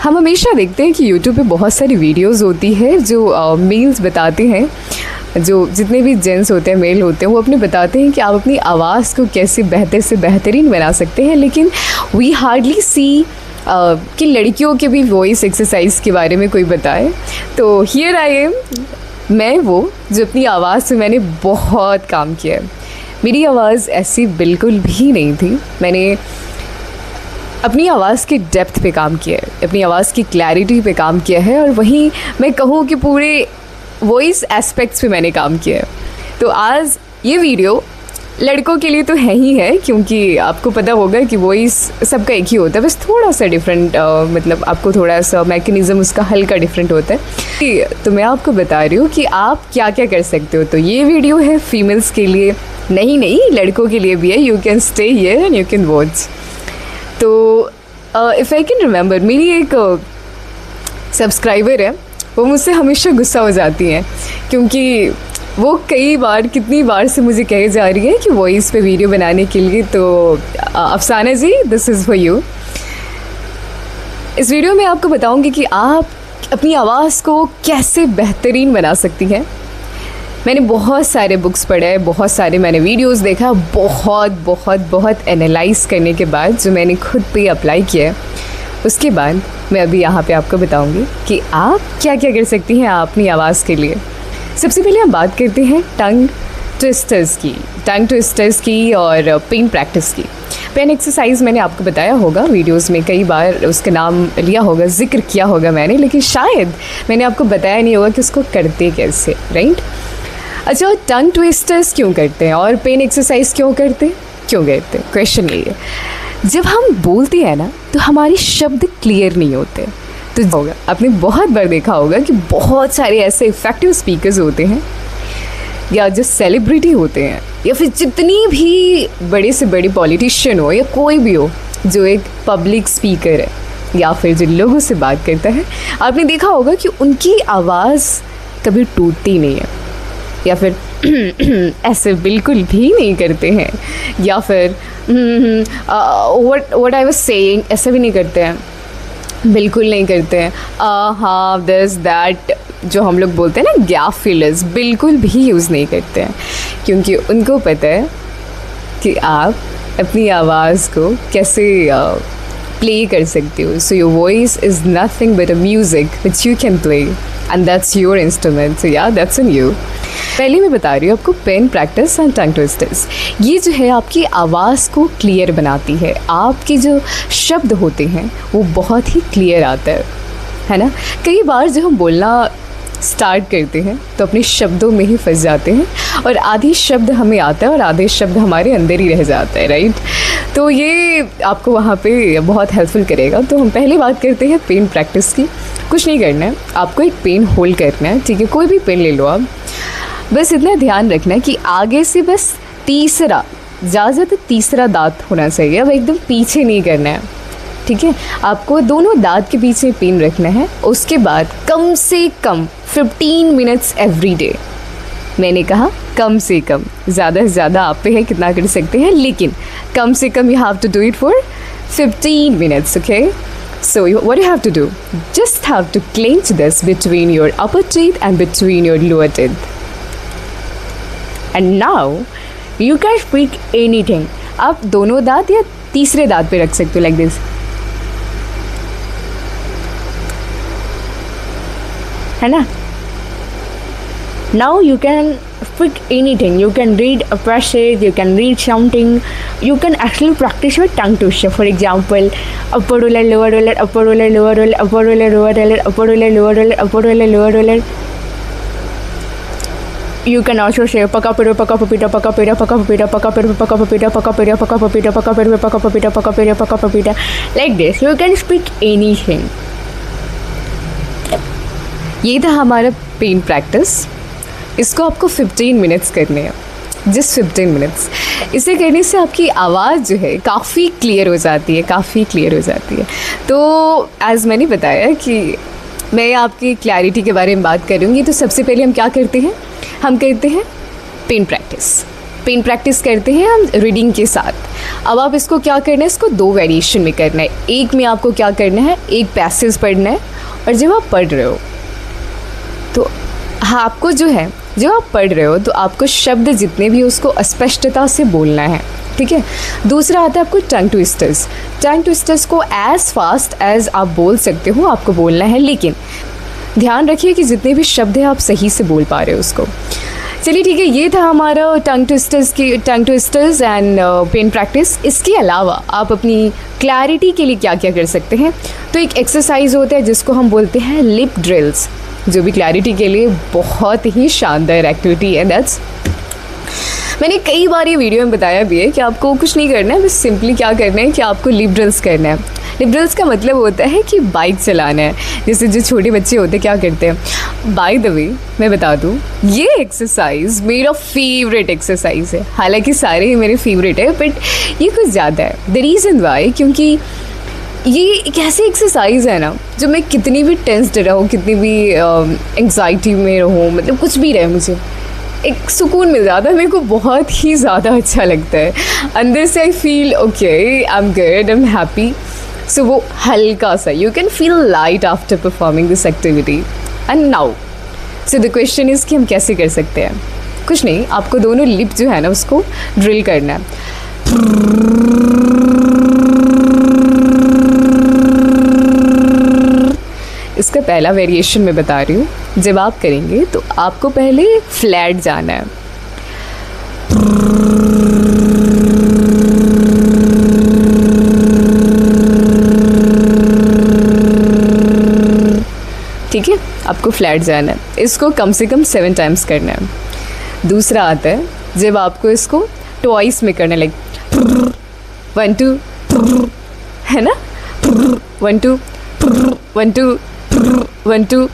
हम हमेशा देखते हैं कि YouTube पे बहुत सारी वीडियोस होती है जो मेल्स बताते हैं, जो जितने भी जेंट्स होते हैं, मेल होते हैं, वो अपने बताते हैं कि आप अपनी आवाज़ को कैसे बेहतर से बेहतरीन बना सकते हैं। लेकिन वी हार्डली सी कि लड़कियों के भी वॉइस एक्सरसाइज के बारे में कोई बताए। तो हियर आई एम, मैं वो जो अपनी आवाज़ से मैंने बहुत काम किया है। मेरी आवाज़ ऐसी बिल्कुल भी नहीं थी। मैंने अपनी आवाज़ के डेप्थ पे काम किया है, अपनी आवाज़ की क्लैरिटी पे काम किया है, और वहीं मैं कहूँ कि पूरे वॉइस एस्पेक्ट्स पे मैंने काम किया है। तो आज ये वीडियो लड़कों के लिए तो है ही है, क्योंकि आपको पता होगा कि वॉइस सबका एक ही होता है, बस थोड़ा सा डिफरेंट, मतलब आपको थोड़ा सा मैकेनिज़्म उसका हल्का डिफरेंट होता है। तो मैं आपको बता रही हूँ कि आप क्या क्या कर सकते हो। तो ये वीडियो है फीमेल्स के लिए, नहीं लड़कों के लिए भी है। You can stay here and you can watch. तो इफ़ आई कैन रिमेंबर, मेरी एक सब्सक्राइबर है, वो मुझसे हमेशा गुस्सा हो जाती हैं, क्योंकि वो कई बार, कितनी बार से मुझे कहे जा रही है कि वॉइस पे वीडियो बनाने के लिए। तो अफसाना जी, दिस इज़ फॉर यू। इस वीडियो में आपको बताऊंगी कि आप अपनी आवाज़ को कैसे बेहतरीन बना सकती हैं। मैंने बहुत सारे बुक्स पढ़े, बहुत सारे मैंने वीडियोस देखा, बहुत एनालाइज करने के बाद जो मैंने खुद पे अप्लाई किया, उसके बाद मैं अभी यहाँ पे आपको बताऊंगी कि आप क्या क्या कर सकती हैं अपनी आवाज़ के लिए। सबसे पहले हम बात करते हैं टंग ट्विस्टर्स की और पेन प्रैक्टिस की। पेन एक्सरसाइज मैंने आपको बताया होगा, वीडियोस में कई बार उसका नाम लिया होगा, जिक्र किया होगा मैंने, लेकिन शायद मैंने आपको बताया नहीं होगा कि उसको करते कैसे, राइट। अच्छा, टंग ट्विस्टर्स क्यों करते हैं और पेन एक्सरसाइज क्यों करते क्वेश्चन ये है। जब हम बोलते हैं ना, तो हमारे शब्द क्लियर नहीं होते। तो होगा, आपने बहुत बार देखा होगा कि बहुत सारे ऐसे इफ़ेक्टिव स्पीकर्स होते हैं, या जो सेलिब्रिटी होते हैं, या फिर जितनी भी बड़े से बड़ी पॉलिटिशियन हो या कोई भी हो जो एक पब्लिक स्पीकर है या फिर जिन लोगों से बात करता है, आपने देखा होगा कि उनकी आवाज़ कभी टूटती नहीं है, या फिर ऐसे बिल्कुल भी नहीं करते हैं, या फिर व्हाट आई वाज सेइंग ऐसे भी नहीं करते हैं, बिल्कुल नहीं करते हैं। हाँ, दिस दैट जो हम लोग बोलते हैं ना, गैप फिलर्स, बिल्कुल भी यूज़ नहीं करते हैं, क्योंकि उनको पता है कि आप अपनी आवाज़ को कैसे प्ले कर सकते हो। So your voice is nothing but a music which you can play, and that's your instrument. So yeah, that's on you. पहले मैं बता रही हूँ आपको, pen practice and tongue twisters, ये जो है आपकी आवाज़ को क्लियर बनाती है। आपके जो शब्द होते हैं वो बहुत ही क्लियर आता है ना। कई बार जब हम बोलना स्टार्ट करते हैं तो अपने शब्दों में ही फंस जाते हैं, और आधे शब्द हमें आता है और आधे शब्द हमारे अंदर ही रह जाता है, राइट। तो ये आपको वहाँ पे बहुत हेल्पफुल करेगा। तो हम पहले बात करते हैं पेन प्रैक्टिस की। कुछ नहीं करना है, आपको एक पेन होल्ड करना है, ठीक है। कोई भी पेन ले लो आप, बस इतना ध्यान रखना है कि आगे से बस तीसरा, ज़्यादा तो तीसरा दांत होना चाहिए। अब एकदम पीछे नहीं करना है, ठीक है। आपको दोनों दांत के बीच में पेन रखना है। उसके बाद कम से कम 15 मिनट्स एवरी डे। मैंने कहा कम से कम, ज़्यादा से ज़्यादा आप पे है कितना कर सकते हैं, लेकिन कम से कम you have to do it for 15 minutes, okay. So what you have to do, just have to clench this between your upper teeth and between your lower teeth. And now you can speak anything. आप दोनों दांत या तीसरे दांत पे रख सकते हो, like this, है ना। Now you can speak anything. You can read a passage, you can read something. You can actually practice your tongue twister. For example, upper roller, lower roller, upper roller, lower roller, upper roller, lower roller, upper roller, lower roller, upper roller, lower roller. You can also say paka pira paka papita paka pira paka papita paka pira paka papita paka pira paka papita paka pira paka papita paka pira paka papita, like this. You can speak anything. ये था हमारा pen practice. इसको आपको 15 minutes करने हैं, just 15 minutes. इसे करने से आपकी आवाज़ जो है काफ़ी क्लियर हो जाती है, तो एज़ मैंने बताया कि मैं आपकी क्लैरिटी के बारे में बात करूँगी। तो सबसे पहले हम क्या करते हैं, हम करते हैं पेन प्रैक्टिस। पेन प्रैक्टिस करते हैं हम रीडिंग के साथ। अब आप इसको क्या करना है, इसको 2 वेरिएशन में करना है। एक में आपको क्या करना है, एक पैसेज पढ़ना है, और जब आप पढ़ रहे हो तो हाँ, आपको जो है, जब आप पढ़ रहे हो तो आपको शब्द जितने भी उसको स्पष्टता से बोलना है, ठीक है। दूसरा आता है आपको टंग ट्विस्टर्स। टंग ट्विस्टर्स को एज़ फास्ट एज़ आप बोल सकते हो आपको बोलना है, लेकिन ध्यान रखिए कि जितने भी शब्द हैं आप सही से बोल पा रहे हो उसको। चलिए ठीक है, ये था हमारा tongue twisters and pen practice. इसके अलावा आप अपनी क्लैरिटी के लिए क्या क्या कर सकते हैं, तो एक एक्सरसाइज होता है जिसको हम बोलते हैं लिप ड्रिल्स, जो भी क्लैरिटी के लिए बहुत ही शानदार एक्टिविटी है। दैट्स, मैंने कई बार ये वीडियो में बताया भी है कि आपको कुछ नहीं करना है, बस सिंपली क्या करना है कि आपको लिप ड्रिल्स करना है। लिप ड्रिल्स का मतलब होता है कि बाइक चलाना है। जैसे जो छोटे बच्चे होते हैं क्या करते हैं, बाय द वे मैं बता दूँ, ये एक्सरसाइज मेरा फेवरेट एक्सरसाइज है। हालांकि सारे ही मेरे फेवरेट है, बट ये कुछ ज़्यादा है। द रीज़न वाई, क्योंकि ये एक ऐसी एक्सरसाइज है ना, जो मैं कितनी भी टेंस्ड रहूँ, कितनी भी एंग्जाइटी में रहूँ, मतलब कुछ भी रहे, मुझे एक सुकून मिल जाता है। मेरे को बहुत ही ज़्यादा अच्छा लगता है अंदर से। I feel okay, I am good, I am happy. So वो हल्का सा, you can feel light after performing this activity. And now so the question is कि हम कैसे कर सकते हैं। कुछ नहीं, आपको दोनों लिप जो है ना उसको ड्रिल करना है। इसका पहला वेरिएशन मैं बता रही हूँ। जब आप करेंगे तो आपको पहले फ्लैट जाना है, ठीक है, आपको फ्लैट जाना है। इसको कम से कम 7 टाइम्स करना है। दूसरा आता है जब आपको इसको ट्वाइस में करना है, लाइक 1 2 है ना, 1 2 1 2 1 2,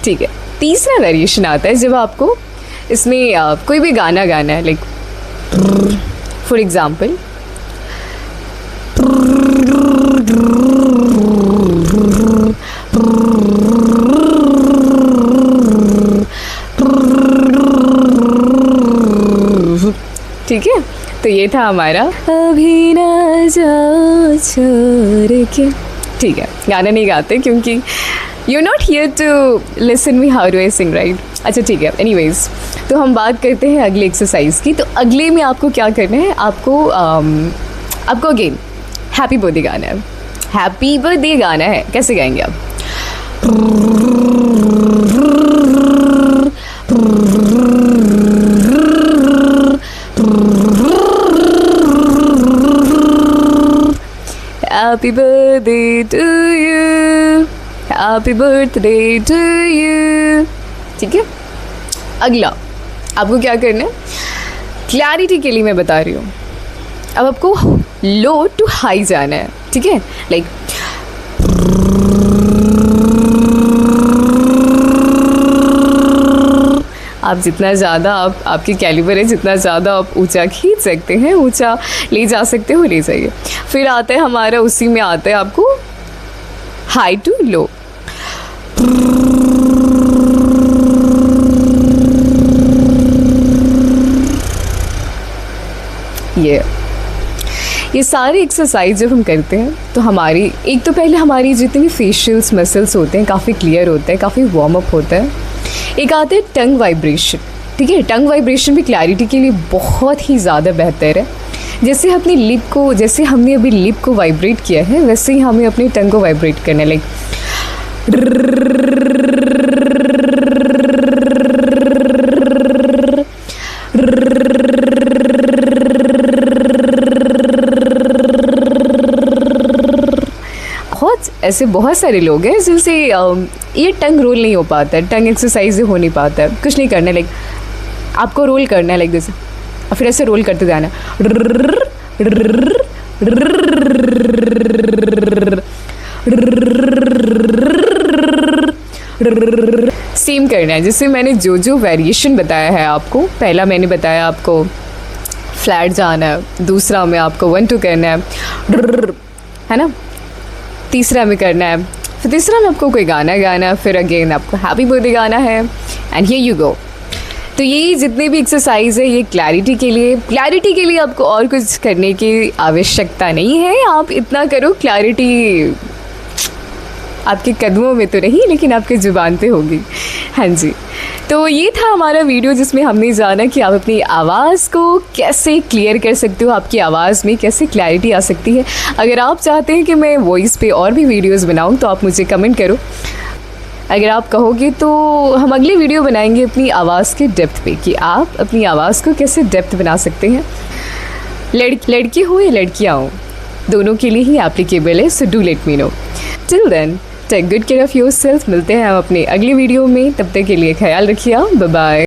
ठीक है। तीसरा वेरिएशन आता है जब आपको इसमें कोई भी गाना गाना है, लाइक फॉर एग्जाम्पल ठीक है। तो ये था हमारा अभी ना जाओ छोड़ के, ठीक है। गाना नहीं गाते क्योंकि you not here to listen me how do I sing, right. अच्छा ठीक है, एनीवेज, तो हम बात करते हैं अगले एक्सरसाइज की। तो अगले में आपको क्या करना है, आपको अगेन हैप्पी बर्थडे गाना है। हैप्पी बर्थडे गाना है, कैसे गाएंगे आप, happy birthday to you, happy birthday to you, ठीक है। अगला आपको क्या करना है, क्लैरिटी के लिए मैं बता रही हूँ। अब आपको लो टू हाई जाना है, ठीक है। लाइक आप जितना ज़्यादा आपकी कैलिबर है, जितना ज़्यादा आप ऊंचा खींच सकते हैं, ऊंचा ले जा सकते हो, ले जाइए। फिर आता है हमारा, उसी में आता है आपको हाई टू लो। ये सारे एक्सरसाइज जब हम करते हैं तो हमारी, एक तो पहले हमारी जितनी फेशियल्स मसल्स होते हैं काफ़ी क्लियर होते हैं, काफ़ी वार्म अप होता है। एक आता है टंग वाइब्रेशन, ठीक है। टंग वाइब्रेशन भी क्लैरिटी के लिए बहुत ही ज़्यादा बेहतर है। जैसे अपनी लिप को, जैसे हमने अभी लिप को वाइब्रेट किया है, वैसे ही हमें अपनी टंग को वाइब्रेट करना है। लाइक ऐसे बहुत सारे लोग हैं जिनसे ये टंग रोल नहीं हो पाता है, टंग एक्सरसाइज हो नहीं पाता है। कुछ नहीं करना है, लाइक आपको रोल करना है लाइक जैसे, और फिर ऐसे रोल करते जाना। सेम करना है। जैसे मैंने जो वेरिएशन बताया है आपको, पहला मैंने बताया आपको फ्लैट जाना है, दूसरा में आपको 1 2 करना है ना, तीसरा में करना है, फिर तीसरा में आपको कोई गाना गाना है, फिर अगेन आपको हैप्पी बर्थडे गाना है, एंड हियर यू गो। तो ये जितने भी एक्सरसाइज है ये क्लैरिटी के लिए आपको और कुछ करने की आवश्यकता नहीं है। आप इतना करो, क्लैरिटी आपके कदमों में तो नहीं लेकिन आपके ज़ुबान पे होगी। हाँ जी, तो ये था हमारा वीडियो जिसमें हमने जाना कि आप अपनी आवाज़ को कैसे क्लियर कर सकते हो, आपकी आवाज़ में कैसे क्लैरिटी आ सकती है। अगर आप चाहते हैं कि मैं वॉइस पे और भी वीडियोस बनाऊं तो आप मुझे कमेंट करो। अगर आप कहोगे तो हम अगली वीडियो बनाएंगे अपनी आवाज़ के डेप्थ पे, कि आप अपनी आवाज़ को कैसे डेप्थ बना सकते हैं। लड़की हो या लड़कियाँ हो, दोनों के लिए ही एप्लीकेबल है। So do let me know. Till then take good care of yourself. मिलते हैं हम अपने अगली वीडियो में, तब तक के लिए ख्याल रखिए। Bye bye.